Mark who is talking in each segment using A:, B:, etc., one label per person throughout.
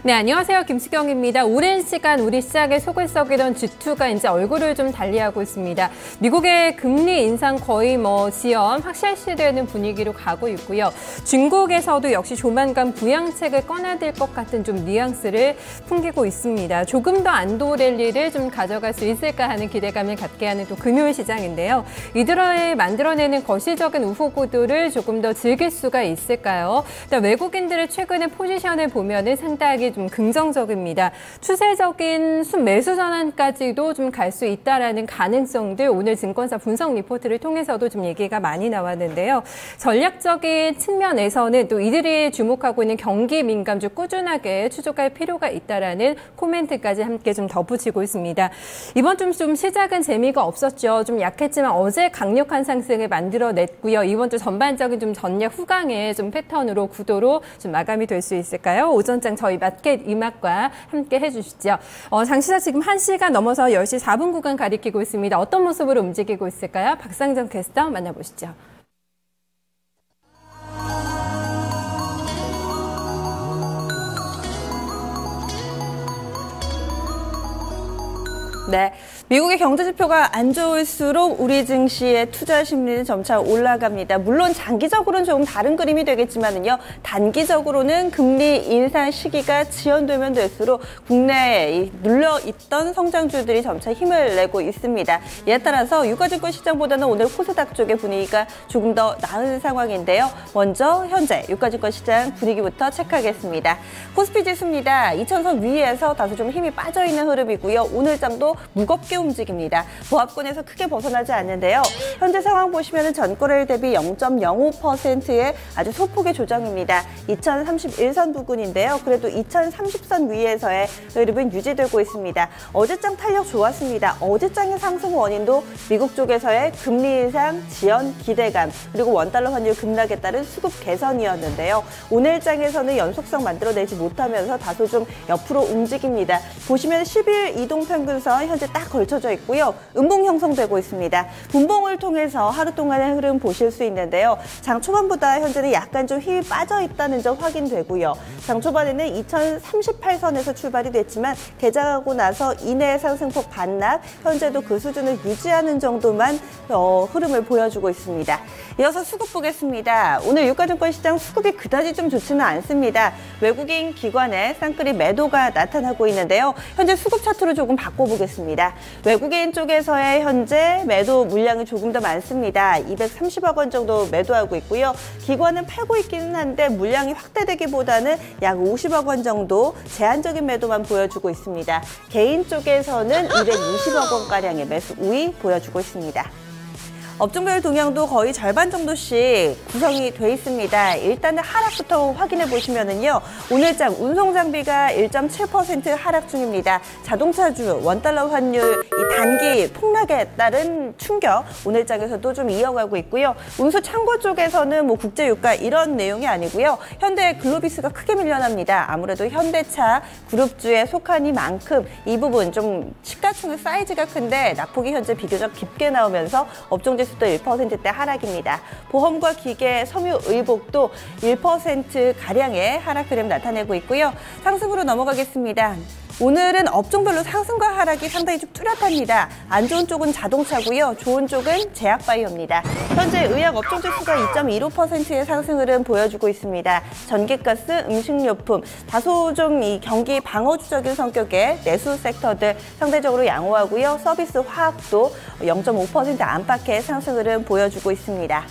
A: 네, 안녕하세요. 김수경입니다. 오랜 시간 우리 시장에 속을 썩이던 G2가 이제 얼굴을 좀 달리하고 있습니다. 미국의 금리 인상 거의 지연, 확실시되는 분위기로 가고 있고요. 중국에서도 역시 조만간 부양책을 꺼내들 것 같은 좀 뉘앙스를 풍기고 있습니다. 조금 더 안도 랠리를 좀 가져갈 수 있을까 하는 기대감을 갖게 하는 또 금요일 시장인데요. 이들을 만들어내는 거시적인 우호 구도를 조금 더 즐길 수가 있을까요? 일단 외국인들의 최근의 포지션을 보면은 상당히 좀 긍정적입니다. 추세적인 순매수 전환까지도 좀 갈 수 있다라는 가능성들 오늘 증권사 분석 리포트를 통해서도 좀 얘기가 많이 나왔는데요. 전략적인 측면에서는 또 이들이 주목하고 있는 경기 민감주 꾸준하게 추적할 필요가 있다라는 코멘트까지 함께 좀 덧붙이고 있습니다. 이번 좀 시작은 재미가 없었죠. 좀 약했지만 어제 강력한 상승을 만들어냈고요. 이번 주 전반적인 좀 전략 후강의 좀 패턴으로 구도로 좀 마감이 될 수 있을까요? 오전장 저희 마켓 이막과 함께 해주시죠. 장시장 지금 1시가 넘어서 10시 4분 구간 가리키고 있습니다. 어떤 모습으로 움직이고 있을까요? 박상정 캐스터 만나보시죠.
B: 네, 미국의 경제 지표가 안 좋을수록 우리 증시의 투자 심리는 점차 올라갑니다. 물론 장기적으로는 조금 다른 그림이 되겠지만은요, 단기적으로는 금리 인상 시기가 지연되면 될수록 국내에 눌려있던 성장주들이 점차 힘을 내고 있습니다. 이에 따라서 유가증권 시장보다는 오늘 코스닥 쪽의 분위기가 조금 더 나은 상황인데요. 먼저 현재 유가증권 시장 분위기부터 체크하겠습니다. 코스피 지수입니다. 2000선 위에서 다소 좀 힘이 빠져있는 흐름이고요. 오늘 장도 무겁게 움직입니다. 보합권에서 크게 벗어나지 않는데요. 현재 상황 보시면 전거래일 대비 0.05%의 아주 소폭의 조정입니다. 2031선 부근인데요. 그래도 2030선 위에서의 흐름은 유지되고 있습니다. 어제장 탄력 좋았습니다. 어제장의 상승 원인도 미국 쪽에서의 금리 인상 지연 기대감, 그리고 원달러 환율 급락에 따른 수급 개선이었는데요. 오늘 장에서는 연속성 만들어내지 못하면서 다소 좀 옆으로 움직입니다. 보시면 10일 이동평균선 현재 딱 걸쳐져 있고요. 음봉 형성되고 있습니다. 분봉을 통해서 하루 동안의 흐름 보실 수 있는데요. 장 초반보다 현재는 약간 좀 힘이 빠져 있다는 점 확인되고요. 장 초반에는 2038선에서 출발이 됐지만 개장하고 나서 이내 상승폭 반납, 현재도 그 수준을 유지하는 정도만 흐름을 보여주고 있습니다. 이어서 수급 보겠습니다. 오늘 유가증권 시장 수급이 그다지 좀 좋지는 않습니다. 외국인 기관의 쌍끌이 매도가 나타나고 있는데요. 현재 수급 차트로 조금 바꿔보겠습니다. 외국인 쪽에서의 현재 매도 물량이 조금 더 많습니다. 230억 원 정도 매도하고 있고요. 기관은 팔고 있기는 한데 물량이 확대되기보다는 약 50억 원 정도 제한적인 매도만 보여주고 있습니다. 개인 쪽에서는 220억 원가량의 매수 우위 보여주고 있습니다. 업종별 동향도 거의 절반 정도씩 구성이 돼 있습니다. 일단은 하락부터 확인해 보시면은요. 오늘장 운송장비가 1.7% 하락 중입니다. 자동차주, 원달러 환율 이 단기 폭락에 따른 충격 오늘장에서도 좀 이어가고 있고요. 운수 창고 쪽에서는 국제유가 이런 내용이 아니고요. 현대 글로비스가 크게 밀려납니다. 아무래도 현대차 그룹주에 속한 이만큼 이 부분 좀 시가총액 사이즈가 큰데 낙폭이 현재 비교적 깊게 나오면서 업종지수도 1%대 하락입니다. 보험과 기계, 섬유의복도 1%가량의 하락 흐름 나타내고 있고요. 상승으로 넘어가겠습니다. 오늘은 업종별로 상승과 하락이 상당히 좀 뚜렷합니다. 안 좋은 쪽은 자동차고요. 좋은 쪽은 제약바이오입니다. 현재 의약 업종지수가 2.15%의 상승 흐름 보여주고 있습니다. 전기가스, 음식료품, 다소 좀 이 경기 방어주적인 성격의 내수 섹터들 상대적으로 양호하고요. 서비스 화학도 0.5% 안팎의 상승 흐름 보여주고 있습니다.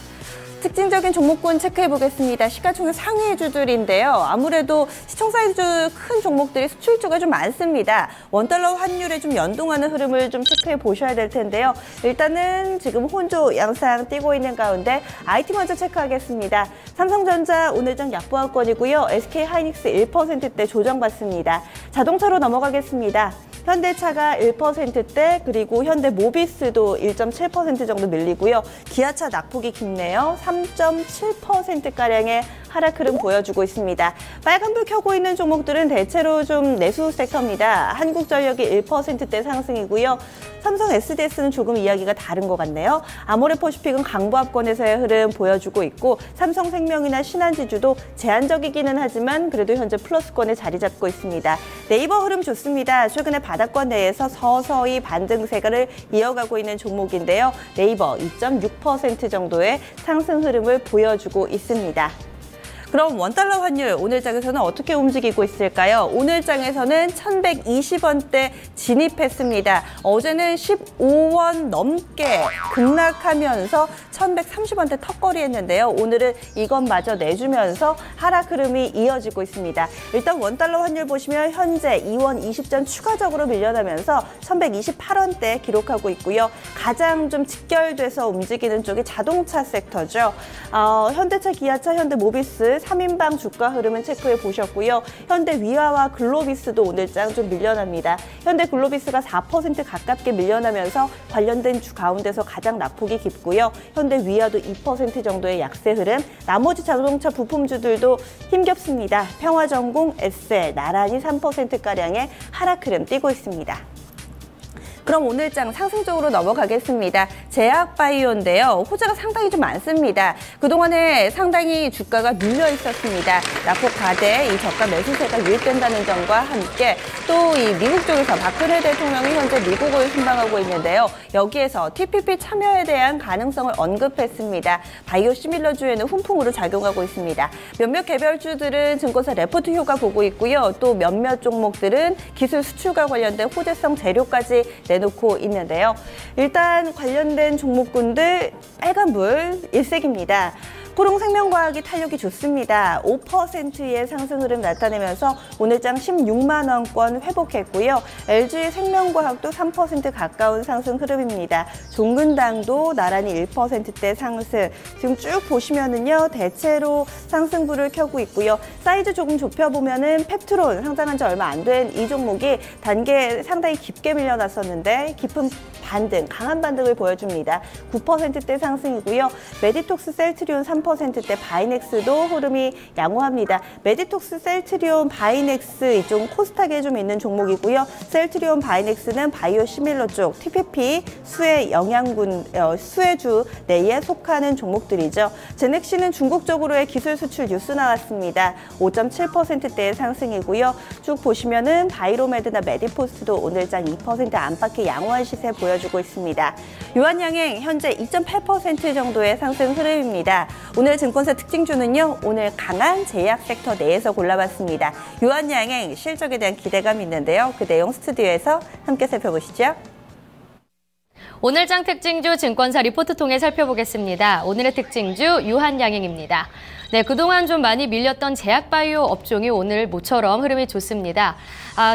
B: 특징적인 종목군 체크해보겠습니다. 시가총액 상위주들인데요. 아무래도 시총 사이즈 큰 종목들이 수출주가 좀 많습니다. 원달러 환율에 좀 연동하는 흐름을 좀 체크해 보셔야 될 텐데요. 일단은 지금 혼조 양상 띄고 있는 가운데 IT 먼저 체크하겠습니다. 삼성전자 오늘장 약보합권이고요. SK하이닉스 1%대 조정받습니다. 자동차로 넘어가겠습니다. 현대차가 1%대, 그리고 현대모비스도 1.7% 정도 밀리고요. 기아차 낙폭이 깊네요. 3.7%가량의 하락 흐름 보여주고 있습니다. 빨간불 켜고 있는 종목들은 대체로 좀 내수 섹터입니다. 한국전력이 1%대 상승이고요. 삼성 SDS는 조금 이야기가 다른 것 같네요. 아모레퍼시픽은 강보합권에서의 흐름 보여주고 있고 삼성생명이나 신한지주도 제한적이기는 하지만 그래도 현재 플러스권에 자리 잡고 있습니다. 네이버 흐름 좋습니다. 최근에 바닥권 내에서 서서히 반등세를 이어가고 있는 종목인데요. 네이버 2.6% 정도의 상승 흐름을 보여주고 있습니다. 그럼 원달러 환율 오늘 장에서는 어떻게 움직이고 있을까요? 오늘 장에서는 1120원대 진입했습니다. 어제는 15원 넘게 급락하면서 1130원대 턱걸이 했는데요. 오늘은 이것마저 내주면서 하락 흐름이 이어지고 있습니다. 일단 원달러 환율 보시면 현재 2원 20전 추가적으로 밀려나면서 1128원대 기록하고 있고요. 가장 좀 직결돼서 움직이는 쪽이 자동차 섹터죠. 현대차, 기아차, 현대모비스 3인방 주가 흐름은 체크해 보셨고요. 현대위아와 글로비스도 오늘장 좀 밀려납니다. 현대글로비스가 4% 가깝게 밀려나면서 관련된 주 가운데서 가장 낙폭이 깊고요. 현대위아도 2% 정도의 약세 흐름, 나머지 자동차 부품주들도 힘겹습니다. 평화전공, 에셀 나란히 3%가량의 하락 흐름 띄고 있습니다. 그럼 오늘장 상승적으로 넘어가겠습니다. 제약바이오인데요. 호재가 상당히 좀 많습니다. 그동안에 상당히 주가가 눌려 있었습니다. 낙폭 과대, 이 저가 매수세가 유입된다는 점과 함께 또 이 미국 쪽에서 박근혜 대통령이 현재 미국을 순방하고 있는데요. 여기에서 TPP 참여에 대한 가능성을 언급했습니다. 바이오 시밀러주에는 훈풍으로 작용하고 있습니다. 몇몇 개별주들은 증권사 레포트 효과 보고 있고요. 또 몇몇 종목들은 기술 수출과 관련된 호재성 재료까지 내놓고 있는데요. 일단 관련된 종목군들 빨간불 일색입니다. 코롱생명과학이 탄력이 좋습니다. 5%의 상승 흐름 나타내면서 오늘장 16만 원권 회복했고요. LG생명과학도 3% 가까운 상승 흐름입니다. 종근당도 나란히 1%대 상승. 지금 쭉 보시면은요, 대체로 상승불을 켜고 있고요. 사이즈 조금 좁혀보면은 펩트론 상장한 지 얼마 안 된 이 종목이 단계 상당히 깊게 밀려났었는데 깊은 반등, 강한 반등을 보여줍니다. 9%대 상승이고요. 메디톡스 셀트리온 3%대 바이넥스도 흐름이 양호합니다. 메디톡스 셀트리온 바이넥스 이쪽 코스닥에 좀 있는 종목이고요. 셀트리온 바이넥스는 바이오 시밀러 쪽 TPP 수혜주 내에 속하는 종목들이죠. 제넥시는 중국 쪽으로의 기술 수출 뉴스 나왔습니다. 5.7%대의 상승이고요. 쭉 보시면은 바이로메드나 메디포스트도 오늘장 2% 안팎의 양호한 시세 보여주고 있습니다. 유한양행 현재 2.8% 정도의 상승 흐름입니다. 오늘 증권사 특징주는요, 오늘 강한 제약 섹터 내에서 골라봤습니다. 유한양행 실적에 대한 기대감이 있는데요. 그 내용 스튜디오에서 함께 살펴보시죠.
C: 오늘장 특징주 증권사 리포트 통해 살펴보겠습니다. 오늘의 특징주 유한양행입니다. 네, 그동안 좀 많이 밀렸던 제약바이오 업종이 오늘 모처럼 흐름이 좋습니다.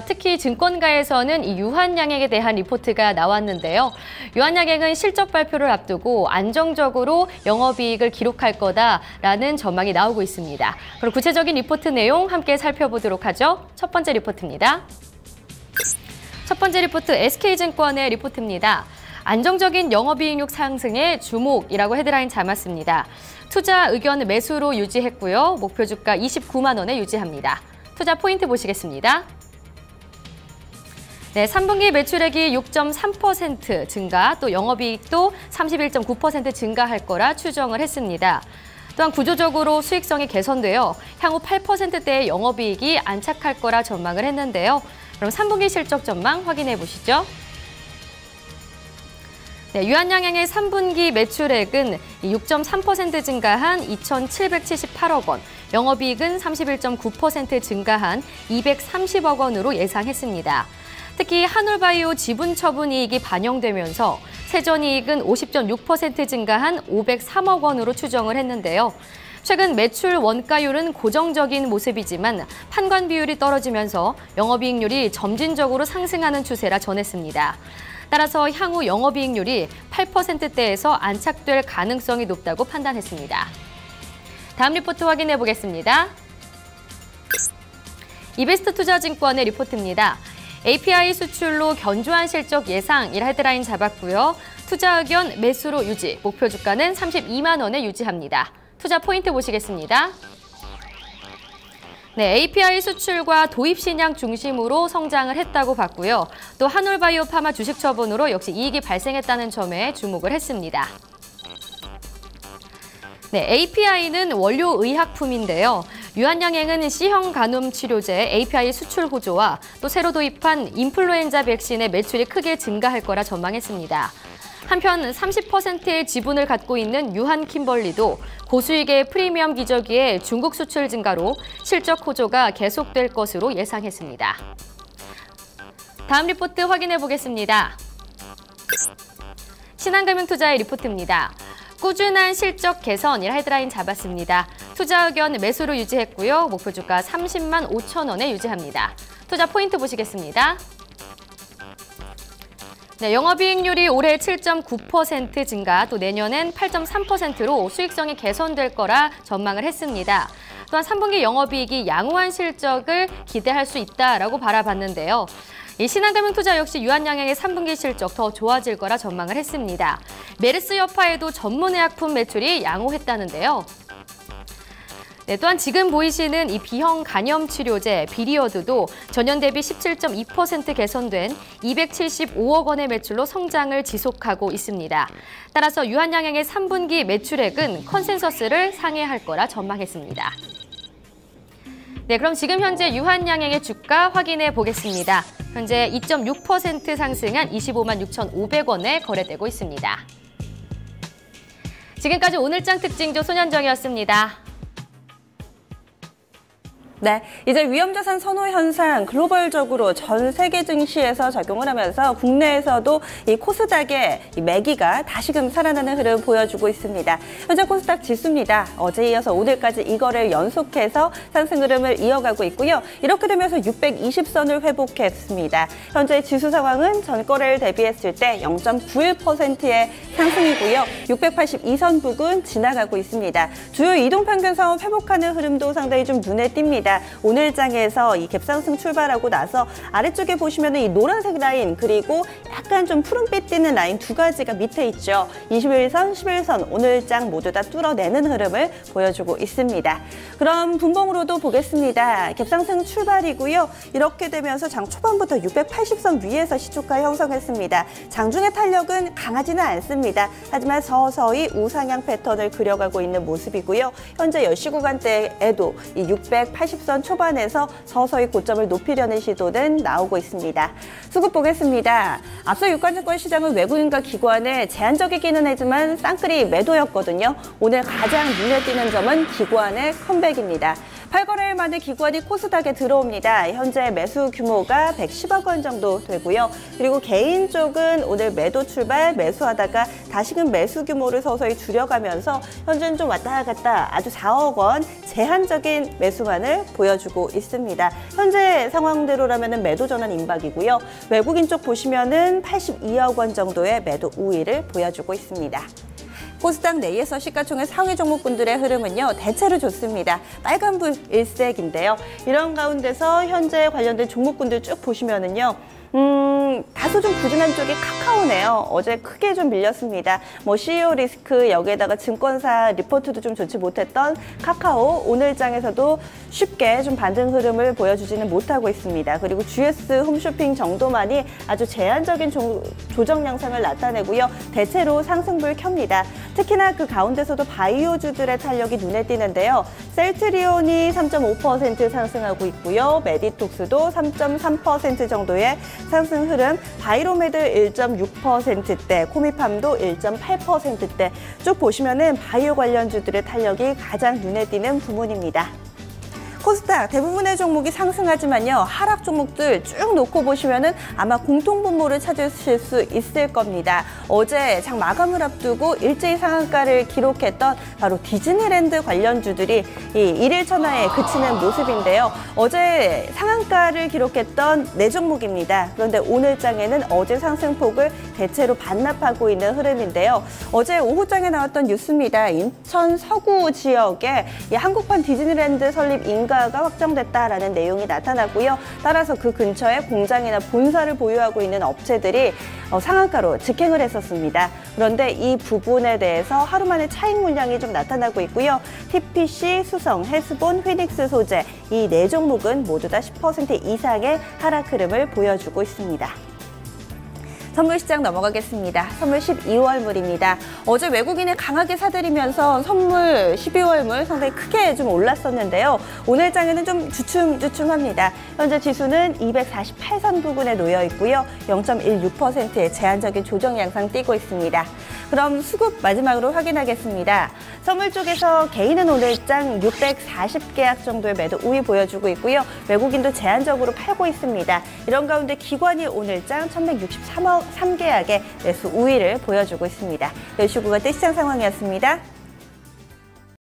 C: 특히 증권가에서는 이 유한양행에 대한 리포트가 나왔는데요. 유한양행은 실적 발표를 앞두고 안정적으로 영업이익을 기록할 거다라는 전망이 나오고 있습니다. 그럼 구체적인 리포트 내용 함께 살펴보도록 하죠. 첫 번째 리포트입니다. 첫 번째 리포트 SK증권의 리포트입니다. 안정적인 영업이익률 상승에 주목이라고 헤드라인 잡았습니다. 투자 의견 매수로 유지했고요. 목표 주가 29만 원에 유지합니다. 투자 포인트 보시겠습니다. 네, 3분기 매출액이 6.3% 증가, 또 영업이익도 31.9% 증가할 거라 추정을 했습니다. 또한 구조적으로 수익성이 개선되어 향후 8%대의 영업이익이 안착할 거라 전망을 했는데요. 그럼 3분기 실적 전망 확인해 보시죠. 네, 유한양행의 3분기 매출액은 6.3% 증가한 2,778억 원, 영업이익은 31.9% 증가한 230억 원으로 예상했습니다. 특히 한올바이오 지분 처분 이익이 반영되면서 세전이익은 50.6% 증가한 503억 원으로 추정을 했는데요. 최근 매출 원가율은 고정적인 모습이지만 판관 비율이 떨어지면서 영업이익률이 점진적으로 상승하는 추세라 전했습니다. 따라서 향후 영업이익률이 8%대에서 안착될 가능성이 높다고 판단했습니다. 다음 리포트 확인해 보겠습니다. 이베스트 투자증권의 리포트입니다. API 수출로 견조한 실적 예상이라 헤드라인 잡았고요. 투자 의견 매수로 유지, 목표 주가는 32만 원에 유지합니다. 투자 포인트 보시겠습니다. 네, API 수출과 도입 신약 중심으로 성장을 했다고 봤고요. 또 한올바이오파마 주식 처분으로 역시 이익이 발생했다는 점에 주목을 했습니다. 네, API는 원료 의약품인데요. 유한양행은 C형 간염 치료제 API 수출 호조와 또 새로 도입한 인플루엔자 백신의 매출이 크게 증가할 거라 전망했습니다. 한편 30%의 지분을 갖고 있는 유한킴벌리도 고수익의 프리미엄 기저귀의 중국 수출 증가로 실적 호조가 계속될 것으로 예상했습니다. 다음 리포트 확인해 보겠습니다. 신한금융투자의 리포트입니다. 꾸준한 실적 개선이라 헤드라인 잡았습니다. 투자 의견 매수로 유지했고요. 목표 주가 30만 5천 원에 유지합니다. 투자 포인트 보시겠습니다. 네, 영업이익률이 올해 7.9% 증가, 또 내년엔 8.3%로 수익성이 개선될 거라 전망을 했습니다. 또한 3분기 영업이익이 양호한 실적을 기대할 수 있다라고 바라봤는데요. 이 신한금융투자 역시 유한양행의 3분기 실적 더 좋아질 거라 전망을 했습니다. 메르스 여파에도 전문의약품 매출이 양호했다는데요. 네, 또한 지금 보이시는 이 B형 간염 치료제 비리어드도 전년 대비 17.2% 개선된 275억 원의 매출로 성장을 지속하고 있습니다. 따라서 유한양행의 3분기 매출액은 컨센서스를 상회할 거라 전망했습니다. 네, 그럼 지금 현재 유한양행의 주가 확인해 보겠습니다. 현재 2.6% 상승한 25만 6,500원에 거래되고 있습니다. 지금까지 오늘장 특징주 손현정이었습니다.
B: 네, 이제 위험자산 선호 현상 글로벌적으로 전 세계 증시에서 작용을 하면서 국내에서도 이 코스닥의 이 매기가 다시금 살아나는 흐름 보여주고 있습니다. 현재 코스닥 지수입니다. 어제 이어서 오늘까지 이거를 연속해서 상승 흐름을 이어가고 있고요. 이렇게 되면서 620선을 회복했습니다. 현재 지수 상황은 전거래를 대비했을 때 0.91%의 상승이고요. 682선 부근 지나가고 있습니다. 주요 이동평균선 회복하는 흐름도 상당히 좀 눈에 띕니다. 오늘 장에서 이 갭상승 출발하고 나서 아래쪽에 보시면 이 노란색 라인 그리고 약간 좀 푸른빛 띄는 라인 두 가지가 밑에 있죠. 21선, 11선 오늘 장 모두 다 뚫어내는 흐름을 보여주고 있습니다. 그럼 분봉으로도 보겠습니다. 갭상승 출발이고요. 이렇게 되면서 장 초반부터 680선 위에서 시초가 형성했습니다. 장중의 탄력은 강하지는 않습니다. 하지만 서서히 우상향 패턴을 그려가고 있는 모습이고요. 현재 10시 구간대에도 이 680선 초반에서 서서히 고점을 높이려는 시도는 나오고 있습니다. 수급 보겠습니다. 앞서 유가증권 시장은 외국인과 기관의 제한적이기는 하지만 쌍끌이 매도였거든요. 오늘 가장 눈에 띄는 점은 기관의 컴백입니다. 8거래일 만에 기관이 코스닥에 들어옵니다. 현재 매수 규모가 110억 원 정도 되고요. 그리고 개인 쪽은 오늘 매도 출발 매수하다가 다시금 매수 규모를 서서히 줄여가면서 현재는 좀 왔다 갔다 아주 4억 원 제한적인 매수만을 보여주고 있습니다. 현재 상황대로라면 매도 전환 임박이고요. 외국인 쪽 보시면은 82억 원 정도의 매도 우위를 보여주고 있습니다. 코스닥 내에서 시가총액 상위 종목군들의 흐름은요, 대체로 좋습니다. 빨간불 일색인데요. 이런 가운데서 현재 관련된 종목군들 쭉 보시면은요, 다소 좀 부진한 쪽이 카카오네요. 어제 크게 좀 밀렸습니다. CEO 리스크 여기에다가 증권사 리포트도 좀 좋지 못했던 카카오 오늘 장에서도 쉽게 좀 반등 흐름을 보여주지는 못하고 있습니다. 그리고 GS 홈쇼핑 정도만이 아주 제한적인 조정 양상을 나타내고요. 대체로 상승불 켭니다. 특히나 그 가운데서도 바이오주들의 탄력이 눈에 띄는데요. 셀트리온이 3.5% 상승하고 있고요. 메디톡스도 3.3% 정도의 상승 흐름, 바이로메드 1.6%대, 코미팜도 1.8%대 쭉 보시면은 바이오 관련주들의 탄력이 가장 눈에 띄는 부문입니다. 코스닥 대부분의 종목이 상승하지만요. 하락 종목들 쭉 놓고 보시면은 아마 공통 분모를 찾으실 수 있을 겁니다. 어제 장 마감을 앞두고 일제히 상한가를 기록했던 바로 디즈니랜드 관련주들이 이 일일 천하에 그치는 모습인데요. 어제 상한가를 기록했던 네 종목입니다. 그런데 오늘 장에는 어제 상승폭을 대체로 반납하고 있는 흐름인데요. 어제 오후장에 나왔던 뉴스입니다. 인천 서구 지역에 이 한국판 디즈니랜드 설립 인가 증가가 확정됐다라는 내용이 나타나고요. 따라서 그 근처에 공장이나 본사를 보유하고 있는 업체들이 상한가로 직행을 했었습니다. 그런데 이 부분에 대해서 하루 만에 차익 물량이 좀 나타나고 있고요. TPC, 수성, 헬스본, 휘닉스 소재 이 네 종목은 모두 다 10% 이상의 하락 흐름을 보여주고 있습니다. 선물 시장 넘어가겠습니다. 선물 12월물입니다. 어제 외국인이 강하게 사들이면서 선물 12월물 상당히 크게 좀 올랐었는데요. 오늘 장에는 좀 주춤주춤합니다. 현재 지수는 248선 부근에 놓여 있고요. 0.16%의 제한적인 조정 양상 띄고 있습니다. 그럼 수급 마지막으로 확인하겠습니다. 선물 쪽에서 개인은 오늘 장 640계약 정도의 매도 우위 보여주고 있고요. 외국인도 제한적으로 팔고 있습니다. 이런 가운데 기관이 오늘 장 1163계약의 매수 우위를 보여주고 있습니다. 10시 9분 시장 상황이었습니다.